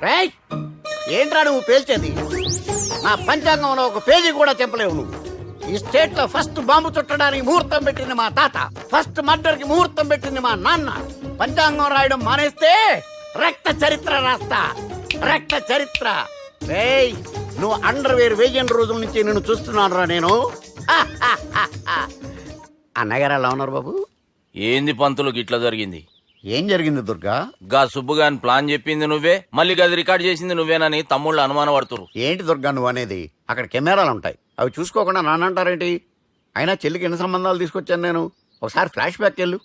రేయ్, ఏంట్రా నువ్వు పేల్చేది? నా పంచాంగంలో ఒక పేజీ కూడా చెప్పలేవు నువ్వు. ఈ స్టేట్ లో ఫస్ట్ బాంబు చుట్టడానికి ముహూర్తం పెట్టింది మా తాత, ఫస్ట్ మర్డర్ కి ముహూర్తం పెట్టింది మా నాన్న. పంచాంగం రాయడం మానేస్తే రక్త చరిత్ర రాస్తా, రక్త చరిత్ర. రేయ్, నువ్వు అండర్ వేర్ వేయని రోజుల నుంచి నిన్ను చూస్తున్నాను రా నేను. అన్నగారు ఎలా ఉన్నారు బాబు? ఏంది పంతులు గిట్లా జరిగింది? ఏం జరిగింది దుర్గా? గా సుబ్బుగాని ప్లాన్ చెప్పింది నువ్వే, మళ్ళీ గది రికార్డ్ చేసింది నువ్వేనని తమ్ముళ్ళు అనుమానం పడుతురు. ఏంటి దుర్గా నువ్వు అనేది? అక్కడ కెమెరాలు ఉంటాయి, అవి చూసుకోకుండా నాన్నంటారేంటి? అయినా చెల్లికి ఎన్ని సంబంధాలు తీసుకొచ్చాను నేను. ఒకసారి ఫ్లాష్ బ్యాక్ వెళ్ళు.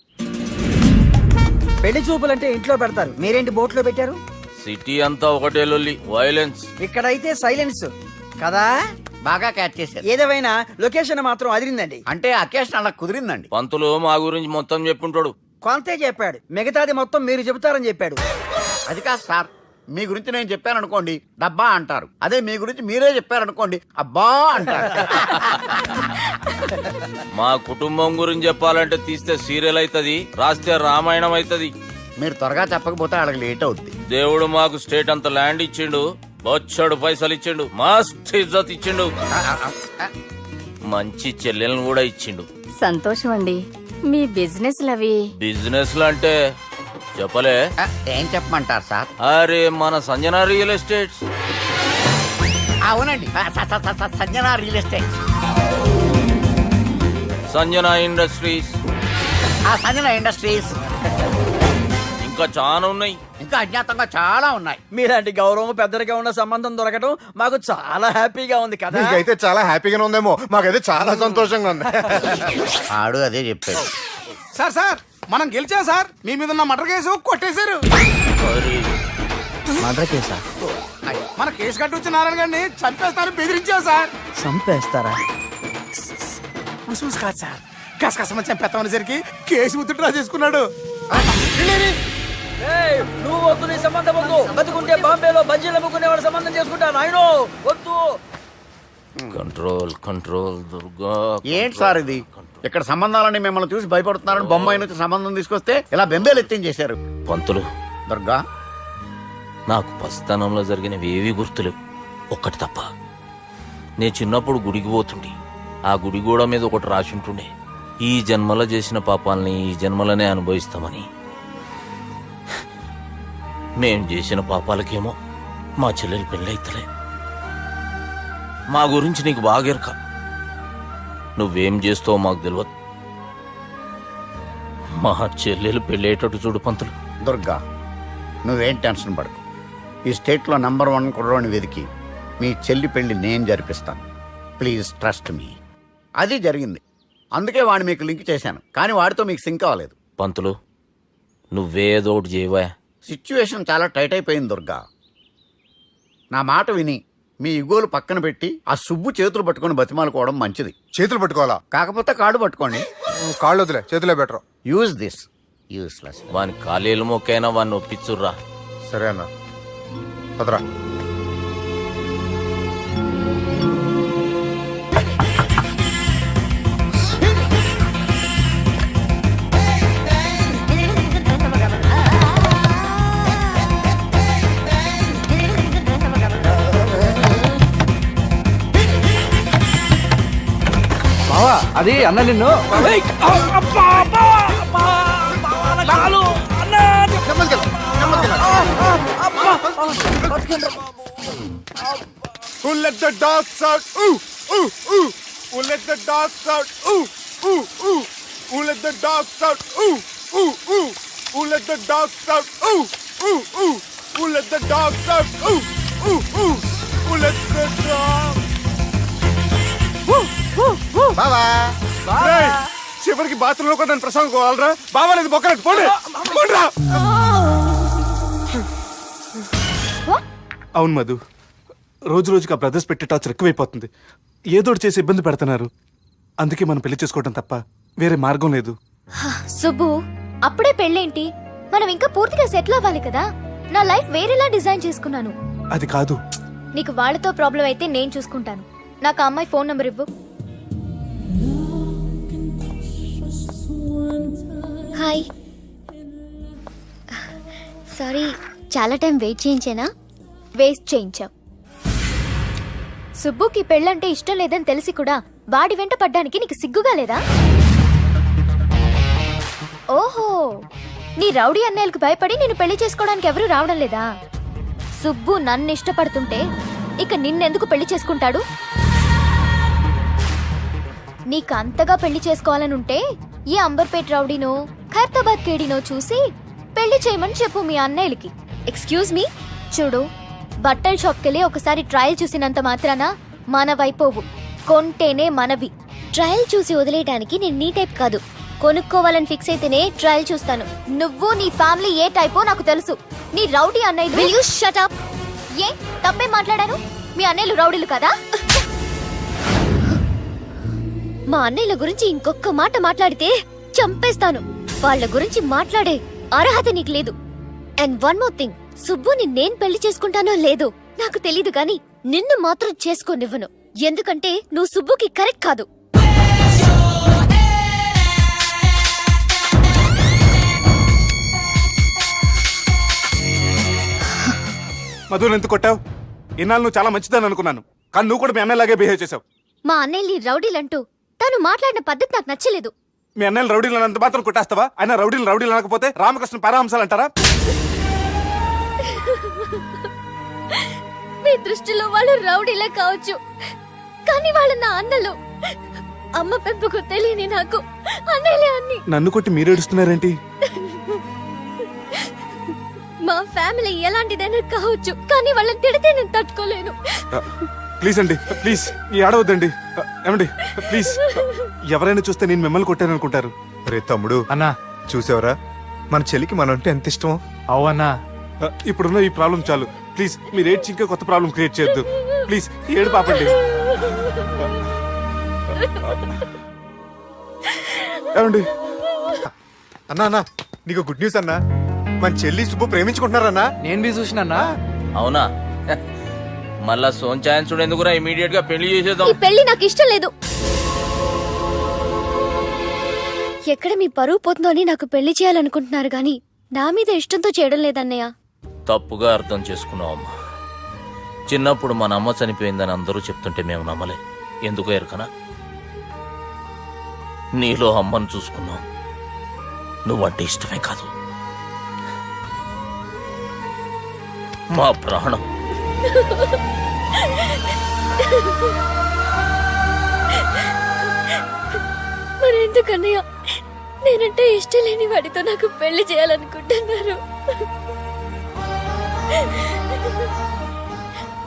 పెళ్లి చూపులంటే ఇంట్లో పెడతారు, మీరేంటి బోట్లో పెట్టారు? సిటీ అంతా ఒకటే లొల్లి, వైలెన్స్. ఇక్కడైతే సైలెన్స్ కదా. బాగా క్యాచ్ చేశారు. ఏదేమైనా లొకేషన్ మాత్రం అదిరిందండి. అంటే అకేషన్ అలా కుదిరిందండి. పంతులు మా గురించి మొత్తం చెప్పుంటాడు. కొంతే చెప్పాడు, మిగతాది మొత్తం మీరు చెబుతారని చెప్పాడు. అది కాదు సార్, మీ గురించి నేను చెప్పాను అనుకోండి డబ్బా అంటారు, అదే మీ గురించి మీరే చెప్పారనుకోండి అబ్బా అంటారు. మా కుటుంబం గురించి చెప్పాలంటే తీస్తే సీరియల్ అవుతుంది, రాస్తే రామాయణం అవుతుంది. మీరు త్వరగా చెప్పకపోతే వాళ్ళకి లేట్ అవుద్ది. దేవుడు మాకు స్టేట్ అంత ల్యాండ్ ఇచ్చిండు, బొచ్చడు పైసలు ఇచ్చిండు, మస్త్ ఇజ్జత్ ఇచ్చిండు, మంచి చెల్లెలను కూడా ఇచ్చిండు. సంతోషం అండి. మీ బిజినెస్ లవి బిజినెస్ అంటే చెప్పలే. ఏం చెప్పమంటారు సార్? అరే మన సంజన రియల్ ఎస్టేట్స్. అవునండి, Sanjana Real Estate, Sanjana Industries, Sanjana Industries, ఇంకా చాలా ఉన్నాయి. ఇంకా అజ్ఞాతంగా చాలా ఉన్నాయి. మీలాంటి గౌరవం పెద్దరిగా ఉన్న సంబంధం దొరకడం మాకు చాలా హ్యాపీగా ఉంది కదా. మీకైతే చాలా హ్యాపీగానే ఉందేమో, మాకైతే చాలా సంతోషంగా ఉంది. ఆడు అదే చెప్పాడు. సార్ సార్ మనం గెలిచాం సార్, మీ మీద ఉన్న మర్డర్ కేసు కొట్టేశారు. మర్డర్ కేసా? మన కేసు కట్టి వచ్చి నారాయణ గారిని చంపేస్తారని బెదిరించాం సార్. చంపేస్తారా? చూసి కాదు సార్, కసకసమని చంపేస్తామనేసరికి కేసు విత్డ్రా చేసుకున్నాడు. నువ్వు వద్దు, నీ సంబంధం వద్దు. బతుకుంటే బాంబేలో బజ్జీలు అమ్ముకునే వాడు సంబంధం చేసుకుంటా నాయనో, వద్దు. Control control Durga. ఏంటి సార్ ఇది? ఇక్కడ సంబంధాలని మిమ్మల్ని చూసి భయపడుతున్నారని బొమ్మాయి నుంచి సంబంధం తీసుకొస్తే ఇలా బెంబేలు ఎత్తించేశారు. పంతులు, దుర్గా, నాకు పసితనంలో జరిగినవి ఏవి గుర్తులేవు, ఒక్కటి తప్ప. నేను చిన్నప్పుడు గుడికి పోతుండే, ఆ గుడి గోడ మీద ఒకటి రాసి ఉంటుండే, ఈ జన్మలో చేసిన పాపాలని ఈ జన్మలనే అనుభవిస్తామని. మేం చేసిన పాపాలకేమో మా చెల్లెలు పెళ్ళైతలే. మా గురించి నీకు బాగెరక, నువ్వేం చేస్తావో మాకు తెలియదు. మా చెల్లెలు పెళ్ళేటట్టు చూడు పంతులు. దుర్గా, నువ్వేం టెన్షన్ పడకు. ఈ స్టేట్లో నంబర్ 1 కుర్రోని వెతికి మీ చెల్లి పెళ్లి నేను జరిపిస్తాను. Please trust me. అది జరిగింది, అందుకే వాడిని మీకు లింక్ చేశాను, కానీ వాడితో మీకు సింక్ అవ్వలేదు. పంతులు, నువ్వేదో ఒకటి చేయవా. సిచ్యువేషన్ చాలా టైట్ అయిపోయింది దుర్గా. నా మాట విని మీ ఇగోలు పక్కన పెట్టి ఆ సుబ్బు చేతులు పట్టుకొని బతిమాలుకోవడం మంచిది. చేతులు పట్టుకోవాలా? కాకపోతే కాడు పట్టుకోండి. కాళ్ళు వదిలే, చేతులే బెటర్. Use this. యూస్లెస్. వాని కాలేలు మొక్కైనా వాడిని ఒప్పించుర్రా. సరే అన్న, పదరా. అది అన్న నిన్ను Who let the dogs out? Ooh, ooh, ooh. Who let the dogs out? Ooh, ooh, ooh. Who let the dogs out? Ooh, ooh, ooh. Who let the dogs out? Ooh, ooh, ooh. Who let the dogs out? Ooh, ooh, ooh. Who let the dogs? బావా, చివరికి బాత్రూంలో కూడా నన్ను ప్రసంగం కోవాలరా. బావా లేదు బొక్కలేదు, పోండి పోండిరా. అవును మధు, రోజు రోజుకి ఆ బ్రదర్స్ పెట్టే టార్చర్ ఎక్కువైపోతుంది. ఏదోటి చేసి ఇబ్బంది పెడుతున్నారు. అందుకే మనం పెళ్లి చేసుకోవడం తప్ప వేరే మార్గం లేదు. సుబ్బు, అప్పుడే పెళ్ళేంటి? మనం ఇంకా పూర్తిగా సెటిల్ అవ్వాలి కదా. నా లైఫ్ వేరేలా డిజైన్ చేసుకున్నాను. అది కాదు. నీకు వాళ్ళతో ప్రాబ్లం అయితే నేను చూసుకుంటాను. నాకు ఆ అమ్మాయి ఫోన్ నంబర్ ఇవ్వు. హాయ్, సారీ చాలా టైం వెయిట్ చేయించేనా? వేస్ట్ చేయించావు. సుబ్బుకి పెళ్ళంటే ఇష్టం లేదని తెలిసి కూడా వాడి వెంట పడ్డానికి నీకు సిగ్గుగా లేదా? ఓహో, నీ రౌడీ అన్నయ్యలకు భయపడి నేను పెళ్లి చేసుకోవడానికి ఎవరూ రావడం లేదా? సుబ్బు నన్ను ఇష్టపడుతుంటే ఇక నిన్నెందుకు పెళ్లి చేసుకుంటాడు? నీకు అంతగా పెళ్లి చేసుకోవాలనుంటే ఈ అంబర్పేట్ రౌడీనో ఖైరతాబాద్ కేడీనో చూసి పెళ్లి చేయమని చెప్పు మీ అన్నయ్యలకి. ఎక్స్క్యూజ్ మీ, చూడు, బట్టల షాప్కెళ్ళి ఒకసారి ట్రయల్ చూసినంత మాత్రాన మనవైపోవు. కొంటేనే మనవి. ట్రయల్ చూసి వదిలేయడానికి నేను నీ టైప్ కాదు. కొనుక్కోవాలని ఫిక్స్ అయితేనే ట్రయల్ చూస్తాను. నువ్వు నీ ఫ్యామిలీ ఏ టైపో నాకు తెలుసు. నీ రౌడీ అన్నయ్యలు. Will you shut up? ఏ తప్పే మాట్లాడాను? మీ అన్నయ్యలు రౌడీలు కదా? మా అన్నయ్యల గురించి ఇంకొక మాట మాట్లాడితే చంపేస్తాను. వాళ్ళ గురించి మాట్లాడే అర్హత నీకు లేదు. అండ్ వన్ మోర్ థింగ్, సుబ్బుని నేను పెళ్లి చేసుకుంటానో లేదో నాకు తెలీదు కానీ నిన్ను మాత్రం చేసుకోనివ్వను. ఎందుకంటే నువ్వు సుబ్బుకి కరెక్ట్ కాదు. మధుని ఎందుకు కొట్టావు? ఇన్నాళ్ళు నువ్వు చాలా మంచిదని అనుకున్నాను, కానీ నువ్వు కూడా మీ అన్నయ్యలాగే బిహేవ్ చేసావు. మా అన్నయ్యని రౌడీలంటూ తను మాట్లాడిన పద్ధతి నాకు నచ్చలేదు. మీ అన్నయ్యలు రౌడీలు అంత మాత్రం కొట్టేస్తావా? అయినా రౌడీలు అనకపోతే రామకృష్ణ పరమహంసాలు అంటారా? మీ దృష్టిలో వాళ్ళు రౌడీలే కావచ్చు, కానీ వాళ్ళ నా అన్నలు. అమ్మ పెంపుకు తెలియని నాకు అన్నయ్యలే అన్ని. నన్ను కొట్టి మీరు ఏడుస్తున్నారేంటి? మా ఫ్యామిలీ ఎలాంటిదైనా కావచ్చు, కానీ వాళ్ళని తిడితే నేను తట్టుకోలేను. ప్లీజ్ అండి, ప్లీజ్ ఈ ఆడవద్దండి. ఏమండి ప్లీజ్, ఎవరైనా చూస్తే నేను మిమ్మల్ని కొట్టాననుకుంటారు. రే తమ్ముడు, అన్నా చూసావరా మన చెల్లికి మనంటే ఎంత ఇష్టమో. అవునా? ఇప్పుడున్న ఈ ప్రాబ్లం చాలు. ప్లీజ్ మీరు ఏడ్చి ఇంకా కొత్త ప్రాబ్లం క్రియేట్ చేయొద్దు. ప్లీజ్ ఏడు పాపండి. ఏమండి అన్నా అన్నా, నీకు గుడ్ న్యూస్ అన్నా. మన చెల్లి సుబ్బు ప్రేమించుకుంటున్నారన్నా. నేను బి చూసినా. అవునా? మళ్ళా సోన్ ఛాన్స్ ఎందుకురా, ఇమీడియట్ గా పెళ్లి చేసేద్దాం. ఈ పెళ్లి నాకు ఇష్టం లేదు. ఎక్కడ మీ పరువు పోతుందో అని నాకు పెళ్లి చేయాలనుకుంటున్నారు గాని నా మీద ఇష్టంతో చేయడం లేదన్నయ్య. తప్పుగా అర్థం చేసుకున్నావమ్మా. చిన్నప్పుడు మన అమ్మ చనిపోయిందని అందరూ చెప్తుంటే మేము నమ్మలే. ఎందుకో ఎరకనా, నీలో అమ్మను చూసుకున్నావు. నువ్వంటే ఇష్టమే కాదు, మా ప్రాణం. మరెందుకన్నయ్య నేనంటే ఇష్టం లేని వాడితో నాకు పెళ్లి చేయాలనుకుంటున్నారు?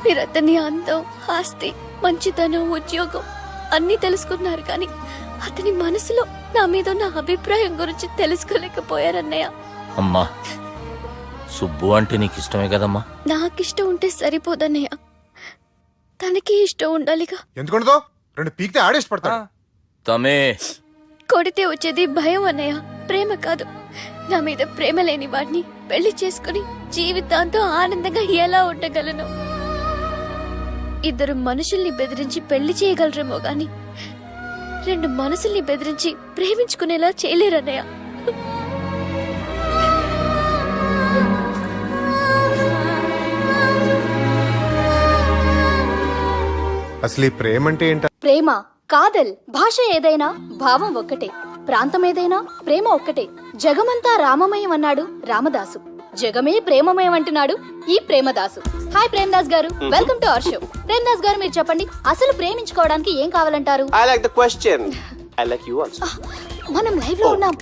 మీరు అతని అందం, ఆస్తి, మంచితనం, ఉద్యోగం అన్నీ తెలుసుకున్నారు కానీ అతని మనసులో నా మీద ఉన్న అభిప్రాయం గురించి తెలుసుకోలేకపోయారన్నయ్య. అమ్మా, సుబ్బు అంటే నీకు ఇష్టమే కదమ్మా? నాకిష్టం ఉంటే సరిపోదన్నయ్య, తనకి ఇష్టం ఉండాలిగా. ఎందుకుండదో? రెండు పీకితే ఆడేసిపడతాడు. తమే కొడితే వచ్చేది భయం అన్నయ్య, ప్రేమ కాదు. నా మీద ప్రేమ లేని వాడిని పెళ్లి చేసుకుని జీవితాంతం ఆనందంగా ఎలా ఉండగలను? ఇద్దరు మనుషుల్ని బెదిరించి పెళ్లి చేయగలరేమో గాని రెండు మనసుల్ని బెదిరించి ప్రేమించుకునేలా చేయలేరన్నయ్య. అసలు ఈ ప్రేమ అంటే ఏంట? ప్రేమ కాదల్ భాష ఏదైనా భావం ఒక్కటే, ప్రాంతం ఏదైనా ప్రేమ ఒక్కటే. జగమంతా రామమయం అన్నాడు రామదాసు, జగమే ప్రేమమయం అంటున్నాడు ఈ ప్రేమదాసు. హాయ్ ప్రేమదాస్ గారు, welcome to our show. Premadasa గారు మీరు చెప్పండి, అసలు ప్రేమించుకోవడానికి ఏం కావాలంటారు? I like the question. I like you also. మనం లైవ్ లో ఉన్నాం.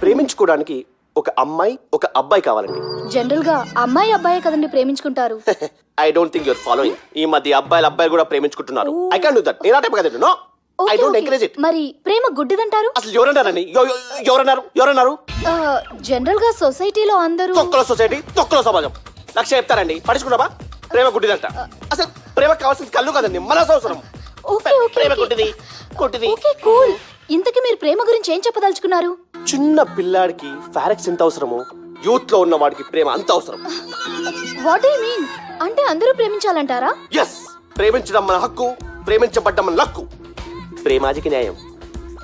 ప్రేమించుకోవడానికి ఒక అమ్మాయి ఒక అబ్బాయి కావాలండి. జనరల్ గా అమ్మాయి అబ్బాయే కదండి ప్రేమించుకుంటారు. I don't think your following. ఈ మధ్య అబ్బాయిలు కూడా ప్రేమించుకుంటున్నారు. I can't do that. నేను ఆ టైప్ కదండి. No, I don't encourage it. మరి ప్రేమ గుడ్డిదంటారు? అసలు ఎవరన్నారండి? ఎవరన్నారు? జనరల్ గా సొసైటీలో అందరూ తొక్కల సొసైటీ, తొక్కల సమాజం లక్ష చెప్తారండి. పడుచుకున్నావా? ప్రేమ గుడ్డిదంట. అసలు ప్రేమ కావాల్సింది కళ్ళు కదండి, మనసు అవసరం. ప్రేమ గుడ్డిది. Okay cool. ఇంతకీ మీరు ప్రేమ గురించి ఏం చెప్పదలుచుకున్నారు? చిన్న పిల్లాడికి ఫారెక్స్ ఎంత అవసరమో యూత్ లో ఉన్న వాడికి ప్రేమ అంత అవసరం. What you mean? అంటే అందరూ ప్రేమించాలంటారా? ఎస్, ప్రేమించడం మన హక్కు, ప్రేమించబడ్డం మన లక్కు. ప్రేమాజికి న్యాయం,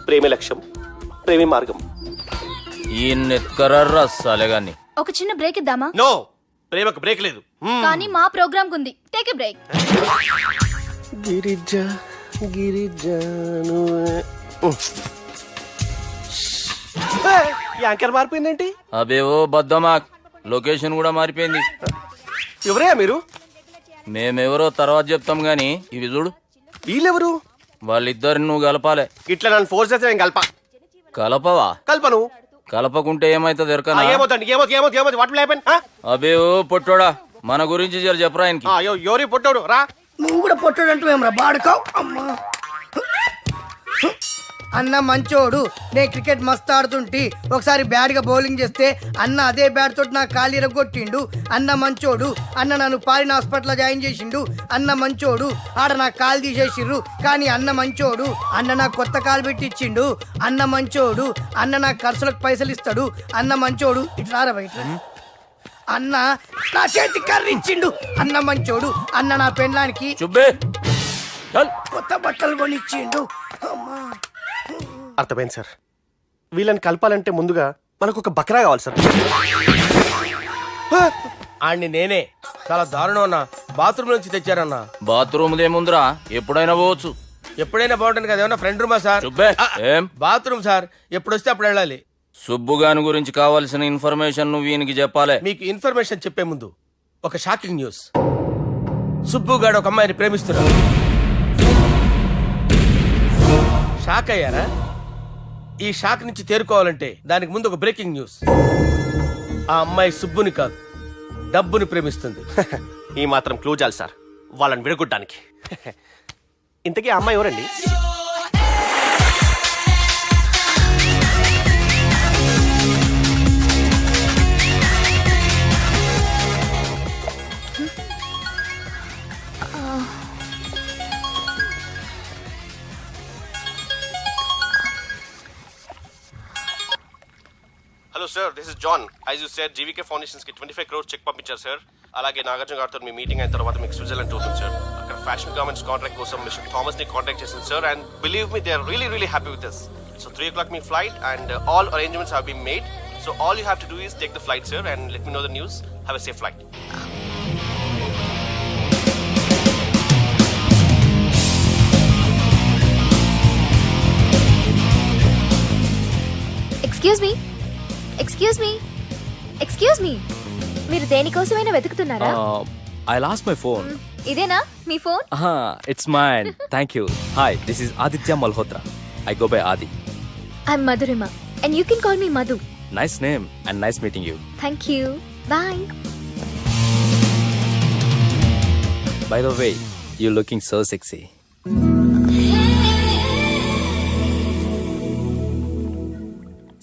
ప్రేమ లక్ష్యం, ప్రేమి మార్గం. ఈ నెత్కరర్రా సాలేగాన్ని. ఒక చిన్న బ్రేక్ ఇద్దామా? నో, ప్రేమకు బ్రేక్ లేదు. కానీ మా ప్రోగ్రామ్ ఉంది, టేక్ ఎ బ్రేక్. గిరిజ గిరిజను యాంకర్ మారిపోయిందేంటి? అబే ఓ బద్దమా, లొకేషన్ కూడా మారిపోయింది. ఎవరయ్యా మీరు? మేమెవరో తర్వాత చెప్తాం గాని ఇవి చూడు. వీళ్ళెవరు? వాళ్ళిద్దరిని నువ్వు కలపాలే. ఇట్లా నన్ను ఫోర్స్ చేస్తే నేను కలపవా? కల్పను. కలపకుంటే ఏమైతుంది ఎరకనా? ఏమవుతుంది ఏమవుతుంది ఏమవుతుంది ఏమవుతుంది వాటి హ్యాపెన్? అబే ఓ పొట్టోడా, మన గురించి జర చెప్పరా ఆయనకి. ఎవరి పొట్టాడు రా. నువ్వు కూడా పొట్టాడంటూ ఏమరా బాడుకావు అమ్మా. అన్న మంచోడు, నేను క్రికెట్ మస్తు ఆడుతుంటి, ఒకసారి బ్యాట్ గా బౌలింగ్ చేస్తే అన్న అదే బ్యాట్ తోటి నా కాలు ఇరగొట్టిండు. అన్న మంచోడు, అన్న నన్ను పాలిన హాస్పిటల్ జాయిన్ చేసిండు. అన్న మంచోడు, ఆడ నా కాలు తీసేసిర్రు కానీ అన్న మంచోడు, అన్న నాకు కొత్త కాలు పెట్టిచ్చిండు. అన్న మంచోడు, అన్న నాకు ఖర్చులకు పైసలు ఇస్తాడు. అన్న మంచోడు, ఇట్లా బయట అన్న నా చేతి కర్రీ ఇచ్చిండు. అన్న మంచోడు, అన్న నా పెళ్ళానికి చుబ్బే చల్. కొత్త బట్టలు కొనిచ్చిండు. అమ్మా అర్థమైంది సార్. వీళ్ళని కలపాలంటే ముందుగా మనకు ఒక బక్రా కావాలి సార్. ఆడిని నేనే చాలా దారుణం అన్న, బాత్రూమ్ నుంచి తెచ్చారన్నా. బాత్రూమ్ దేముందిరా, ఎప్పుడైనా పోవచ్చు. ఎప్పుడైనా బాగుంటుంది కదా, ఏమన్నా ఫ్రెండ్ రూమా సార్? చుబ్బే ఏం బాత్రూమ్ సార్, ఎప్పుడు వస్తే అప్పుడు వెళ్ళాలి. సుబ్బుగాని గురించి కావాల్సిన ఇన్ఫర్మేషన్ నువ్వు ఈయనకి చెప్పాలే. మీకు ఇన్ఫర్మేషన్ చెప్పే ముందు ఒక షాకింగ్ న్యూస్. సుబ్బుగాడు ఒక అమ్మాయిని ప్రేమిస్తున్నాడు. షాక్ అయ్యారా? ఈ షాక్ నుంచి తేరుకోవాలంటే దానికి ముందు ఒక బ్రేకింగ్ న్యూస్. ఆ అమ్మాయి సుబ్బుని కాదు, డబ్బుని ప్రేమిస్తుంది. ఈ మాత్రం క్లూ చాలు సార్ వాళ్ళని విడగొట్టడానికి. ఇంతకీ ఆ అమ్మాయి ఎవరండి? Hello sir, this is John. As you said GVK foundations కి 25 crores చెక్ పంపించారు సార్. అలాగే నాగార్జున గారితో మీ మీటింగ్ అయిన తర్వాత మీకు స్విట్జర్లాండ్ టూర్ ఉంది సార్. అక్కడ ఫ్యాషన్ గార్మెంట్స్ కాంట్రాక్ట్ కోసం మిస్టర్ థామస్ ని కాంటాక్ట్ చేసింది sir. And believe me, they are really happy with this. So 3 o'clock మీ flight and all arrangements have been made. So all you have to do is take the flight sir and let me know the news. Have a safe flight. Excuse me, excuse me, excuse me, మీరు దేనికోసమైనా వెతుకుతున్నారా? I lost my phone. ఇదేనా మీ phone? It's mine. Thank you. Hi, this is Aditya Malhotra. I go by Adi. I'm Madhurima and you can call me Madhu. Nice name and nice meeting you. Thank you, bye. By the way, you're looking so sexy.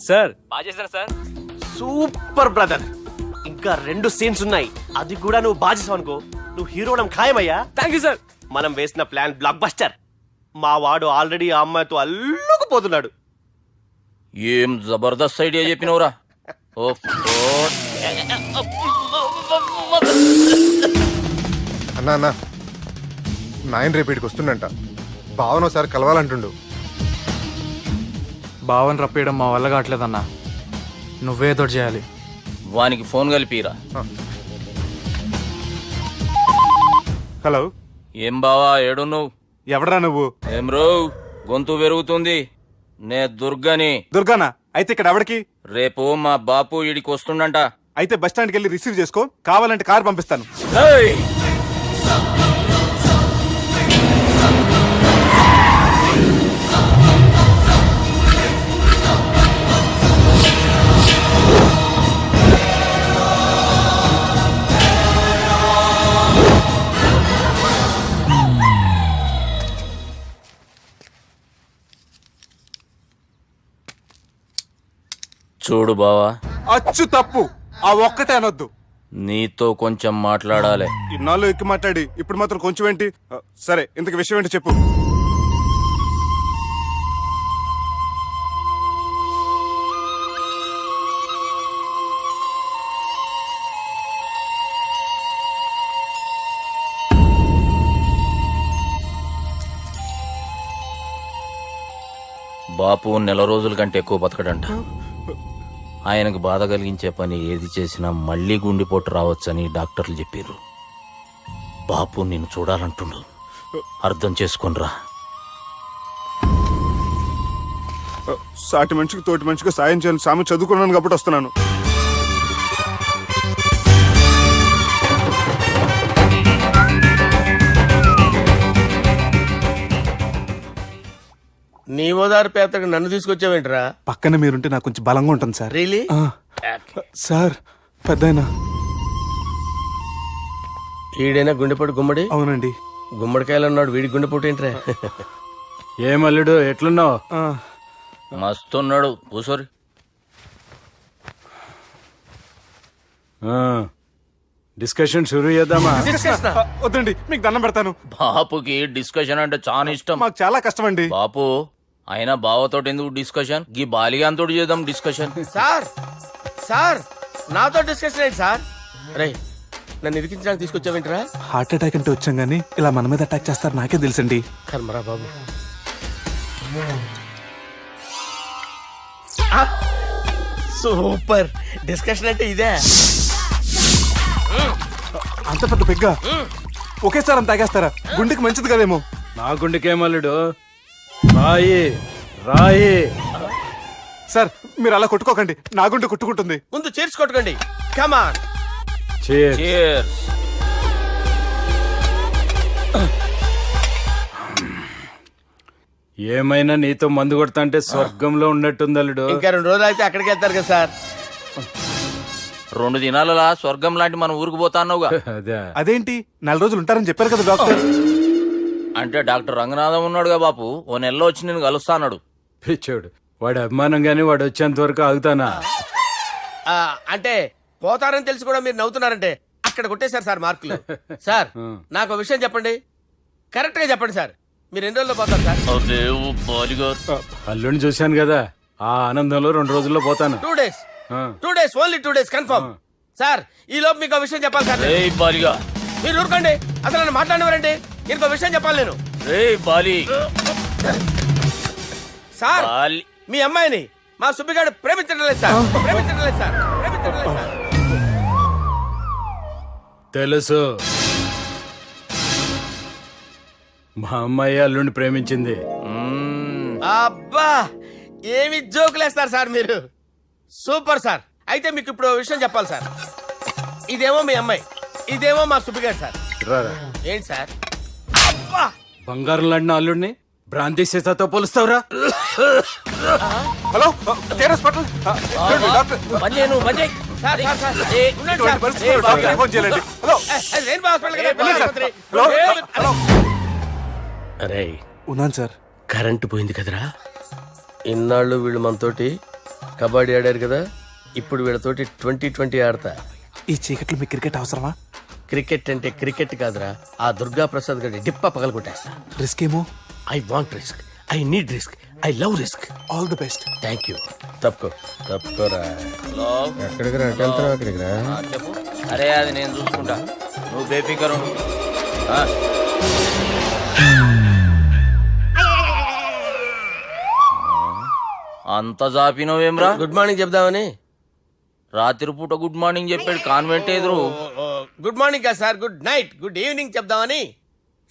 Sir, బాగా చేశారా sir? Super brother. ఇంకా 2 scenes ఉన్నాయి, అది కూడా నువ్వు బాజేసావు అనుకో, నువ్వు హీరోడం ఖాయమయ్యా. Thank you sir. మనం వేసిన ప్లాన్ బ్లాక్ బస్టర్. మా వాడు ఆల్రెడీ ఆ అమ్మాయితో అల్లుకుపోతున్నాడు. ఏం జబర్దస్త్ ఐడియా చెప్పినవురా. అన్నా అన్నా, నాయన రేపు ఇక్కడికి వస్తుండంట. భావన ఒకసారి కలవాలంటుండు. భావన రప్పేయడం మా వల్ల కావట్లేదన్నా, నువ్వేదో చేయాలి. వానికి ఫోన్ కలిపిరా. హలో, ఏం బావా ఏడు నువ్వు? ఎవడరా నువ్వు? ఏం రో గొంతు పెరుగుతుంది. నే దుర్గని. దుర్గానా? అయితే ఇక్కడ ఎవడికి? రేపు మా బాపు ఈడికి వస్తుండంట. అయితే బస్ స్టాండ్కి వెళ్ళి రిసీవ్ చేసుకో, కావాలంటే కారు పంపిస్తాను. ఏయ్! చూడు బావా, అచ్చు తప్పు, ఆ ఒక్కటే అనొద్దు. నీతో కొంచెం మాట్లాడాలి. ఇన్నాళ్ళు ఎక్కి మాట్లాడి ఇప్పుడు మాత్రం కొంచెం ఏంటి? సరే, ఇంతకు విషయం ఏంటి చెప్పు. బాపు నెల రోజుల కంటే ఎక్కువ బతకడంట. ఆయనకు బాధ కలిగించే పని ఏది చేసినా మళ్ళీ గుండెపోటు రావచ్చని డాక్టర్లు చెప్పారు. బాపు నిన్ను చూడాలంటుండు, అర్థం చేసుకొనిరా. సాటి మనిషికి తోటి మనిషికి సాయం చేయాలని సామె చదువుకున్నాను కాబట్టి వస్తున్నాను. నీ ఓదారు పేదకు నన్ను తీసుకొచ్చావేంట్రా? పక్కన మీరుంటే నాకు కొంచెం బలంగా ఉంటుంది సార్. రియలీ? ఆ, సార్ పెద్దాయన. ఈడైనా గుండెపోటు గుమ్మడి? అవునండి. గుమ్మడికాయలు ఉన్నాడు, వీడి గుండెపోటు ఏంట్రా? ఏమల్లుడు ఎట్లున్నావు? ఆ, మస్తున్నాడు కూసోరి. డిస్కషన్ షురూ చేద్దామా? వద్దండి, మీకు దండం పెడతాను. బాపుకి డిస్కషన్ అంటే చాలా ఇష్టం. మాకు చాలా కష్టం అండి. బాపు అయినా బావతోటి ఎందుకు డిస్కషన్? గీ బాలిగాంతోటి చేద్దాం డిస్కషన్. సార్ సార్ నాతో డిస్కషన్ ఏంటి సార్? రే నన్ను ఇరికించడానికి తీసుకొచ్చావేంట్రా? హార్ట్ అటాక్ అంటే వచ్చాం గానీ ఇలా మన మీద అటాక్ చేస్తారు నాకే తెలుసండి. కర్మరా బాబు. సూపర్ డిస్కషన్ అంటే ఇదే. అంత పెద్ద పెగ్గ ఒకేసారి అంత తాగేస్తారా? గుండెకి మంచిది కదేమో. నా గుండెకేమల్లుడు రాయి రాయి. సార్ మీరు అలా కొట్టుకోకండి, నా గుండె కొట్టుకుంటుంది. ముందు చేర్చి కొట్టుకోండి. కమాన్. Cheers. Cheers. ఏమైనా నీతో మందు కొడతా స్వర్గంలో ఉన్నట్టుంది అల్లుడు. ఇంకా 2 రోజులు అయితే అక్కడికి వెళ్తారు కదా సార్. 2 దినాలలా స్వర్గం లాంటి మన ఊరికి పోతాన్నావుగా. అదే అదేంటి 4 రోజులు ఉంటారని చెప్పారు కదా డాక్టర్. అంటే డాక్టర్ రంగనాథం ఉన్నాడుగా బాపు, ఓ నెలలో వచ్చి నేను కలుస్తాన్నాడు. పిచ్చోడు, వాడి అభిమానం గాని వాడు వచ్చేంత వరకు ఆగుతానా? అంటే పోతారని తెలిసి కూడా మీరు నవ్వుతున్నారంటే అక్కడ కొట్టేశారు సార్ మార్కులు. సార్ నాకు ఒక విషయం చెప్పండి, కరెక్ట్ గా చెప్పండి సార్. మీరు ఎన్ని రోజుల్లో పోతారు సార్? అల్లుడిని చూశాను కదా, ఆ ఆనందంలో 2 రోజుల్లో పోతాను. 2 days. 2 days, only 2 days confirm. Sir ఈ లోపు మీకు ఒక విషయం చెప్పాలి సార్. మీరు ఊరుకోండి, అసలు నన్ను మాట్లాడేవారండి. ఇంకో విషయం చెప్పాలి నేను. సార్ మీ అమ్మాయిని మా సుబ్బిగాడు ప్రేమించడం లేదు సార్. ప్రేమించడం లేదు సార్. ప్రేమించడం లేదు సార్. తెలుసు, మా అమ్మాయి అల్లుడిని ప్రేమించింది. అబ్బా ఏమి జోకులేస్తారు సార్ మీరు. Super sir. అయితే మీకు ఇప్పుడు ఓ విషయం చెప్పాలి సార్. ఇదేమో మీ అమ్మాయి, ఇదేమో మా సుబ్బిగాడు సార్. రారా. ఏంటి సార్? అబ్బా బంగారం లాంటి నా అల్లుడిని భ్రాంతి సీతాతో పోలుస్తావురా? Hello Care Hospital. Sir sir sir ఉండండి ఇటువంటి సార్. పరిస్థితుల్లో డాక్టర్కి ఫోన్ చేయాలండి. హలో రెయిన్బో హాస్పిటల్ కదా, వెళ్ళండి సార్. ఆసుపత్రి. హలో అరే ఉన్నాను సార్. కరెంటు పోయింది కదరా. ఇన్నాళ్ళు వీళ్ళు మనతోటి కబడ్డీ ఆడారు కదా, ఇప్పుడు వీళ్ళతోటి 2020 ఆడతా. ఈ చీకట్లో మీకు క్రికెట్ అవసరమా? క్రికెట్ అంటే క్రికెట్ కాదురా, ఆ దుర్గా ప్రసాద్ గారి డిప్ప పగల కొట్టేస్తా. రిస్క్ ఏమో. I want risk, I need risk, I love risk. All the best. Thank you. తప్పుకోరా. ఎక్కడికి రా? వెళ్తారా అక్కడికి రా? చెప్పు. అరే అది నేను చూసుకుంటా, నువ్వు బేఫికర్ ఉండు. అంత జాపినవేమ్రా? గుడ్ మార్నింగ్ చెప్దామని. రాత్రి పూట గుడ్ మార్నింగ్ చెప్పాడు కాన్వెంట్ ఎదురు. గుడ్ మార్నింగ్ కాదు sir, good night, good evening చెప్దామని.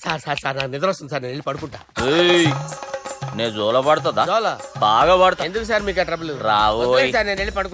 సార్ సార్ సార్ నాకు నిద్ర వస్తుంది సార్, నేను వెళ్ళి పడుకుంటా. నేను జోల పడుతుందా? చాలా బాగా పడతా. ఎందుకు సార్ మీకు ట్రబుల్? రావోయ్. సార్ నేను వెళ్ళి పడుకుంటా.